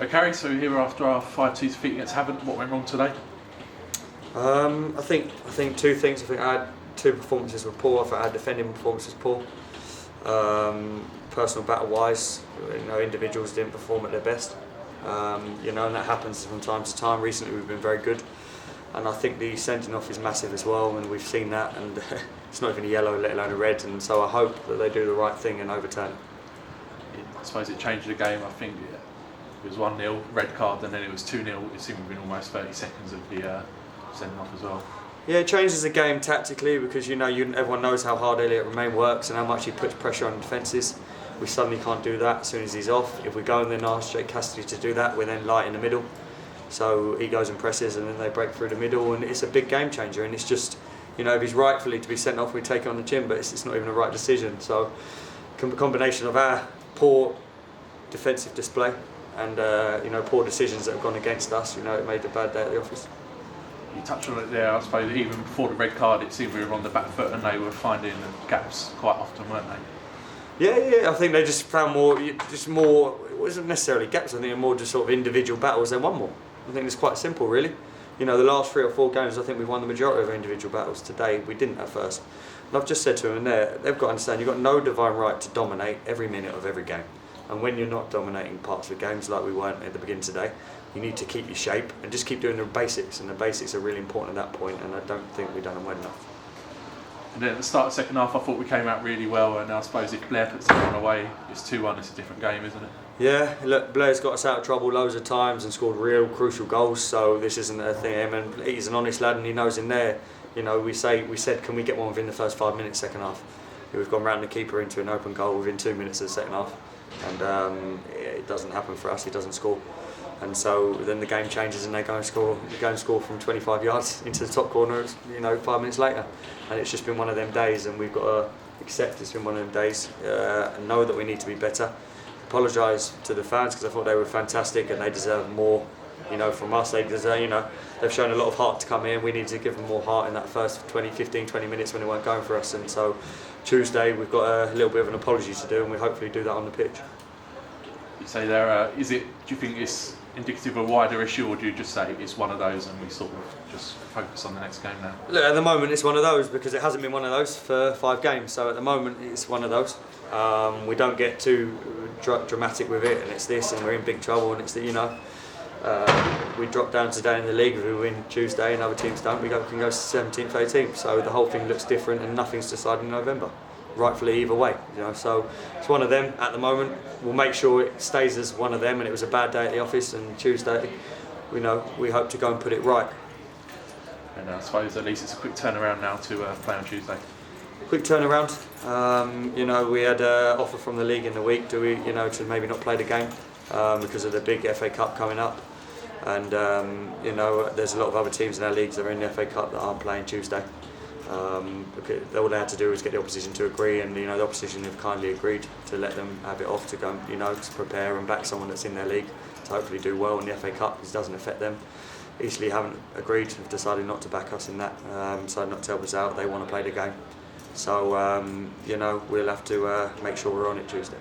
Okay, so here after our 5-2 defeat against Havant, what went wrong today? I think two things. I think our two performances were poor. I think our defending performance was poor. Personal battle-wise, individuals didn't perform at their best. And that happens from time to time. Recently, we've been very good, and I think the sending off is massive as well. And we've seen that, and it's not even a yellow, let alone a red. And so I hope that they do the right thing and overturn it. I suppose it changed the game. I think it was 1-0, red card, and then it was 2-0. It seemed within almost 30 seconds of the sending off as well. Yeah, it changes the game tactically because everyone knows how hard Elliot Romain works and how much he puts pressure on defences. We suddenly can't do that as soon as he's off. If we go and then ask Jake Cassidy to do that, we're then light in the middle. So he goes and presses and then they break through the middle, and it's a big game changer. And it's just, if he's rightfully to be sent off, we take it on the chin, but it's not even the right decision. So combination of our poor defensive display and poor decisions that have gone against us, it made a bad day at the office. You touched on it there, I suppose even before the red card it seemed we were on the back foot and they were finding gaps quite often, weren't they? Yeah, I think they just found more, it wasn't necessarily gaps, I think more just sort of individual battles, they won more. I think it's quite simple really. The last 3 or 4 games I think we've won the majority of our individual battles. Today we didn't at first. And I've just said to them there, they've got to understand you've got no divine right to dominate every minute of every game. And when you're not dominating parts of the games like we weren't at the beginning today, you need to keep your shape and just keep doing the basics, and the basics are really important at that point, and I don't think we've done them well enough. And then at the start of the second half I thought we came out really well, and I suppose if Blair puts that one away, it's 2-1, it's a different game, isn't it? Yeah, look, Blair's got us out of trouble loads of times and scored real crucial goals, so this isn't a thing. And he's an honest lad and he knows in there, we said can we get one within the first 5 minutes second half? We've gone round the keeper into an open goal within 2 minutes of the second half, and it doesn't happen for us, he doesn't score. And so then the game changes and they go and score from 25 yards into the top corner, 5 minutes later. And it's just been one of them days, and we've got to accept it's been one of them days and know that we need to be better. Apologise to the fans because I thought they were fantastic and they deserve more, from us. They deserve, they've shown a lot of heart to come here, and we need to give them more heart in that first 20 minutes when they weren't going for us. And so Tuesday we've got a little bit of an apology to do, and we'll hopefully do that on the pitch. You say there, do you think it's indicative of a wider issue, or do you just say it's one of those and we sort of just focus on the next game now? Look, at the moment it's one of those because it hasn't been one of those for 5 games, so at the moment it's one of those. We don't get too dramatic with it, and it's this, and we're in big trouble, and it's the, we drop down today in the league. If we win Tuesday and other teams don't, we can go 17th, 18th, so the whole thing looks different and nothing's decided in November. Rightfully either way, so it's one of them at the moment. We'll make sure it stays as one of them, and it was a bad day at the office, and Tuesday we hope to go and put it right. And I suppose at least it's a quick turnaround now to play on Tuesday. Quick turnaround. We had an offer from the league in the week to maybe not play the game because of the big FA Cup coming up, and there's a lot of other teams in our leagues that are in the FA Cup that aren't playing Tuesday. All they had to do was get the opposition to agree, and the opposition have kindly agreed to let them have it off to go, to prepare and back someone that's in their league to hopefully do well in the FA Cup, because it doesn't affect them. Eastleigh haven't agreed, have decided not to back us in that, decided not to help us out. They want to play the game, so we'll have to make sure we're on it Tuesday.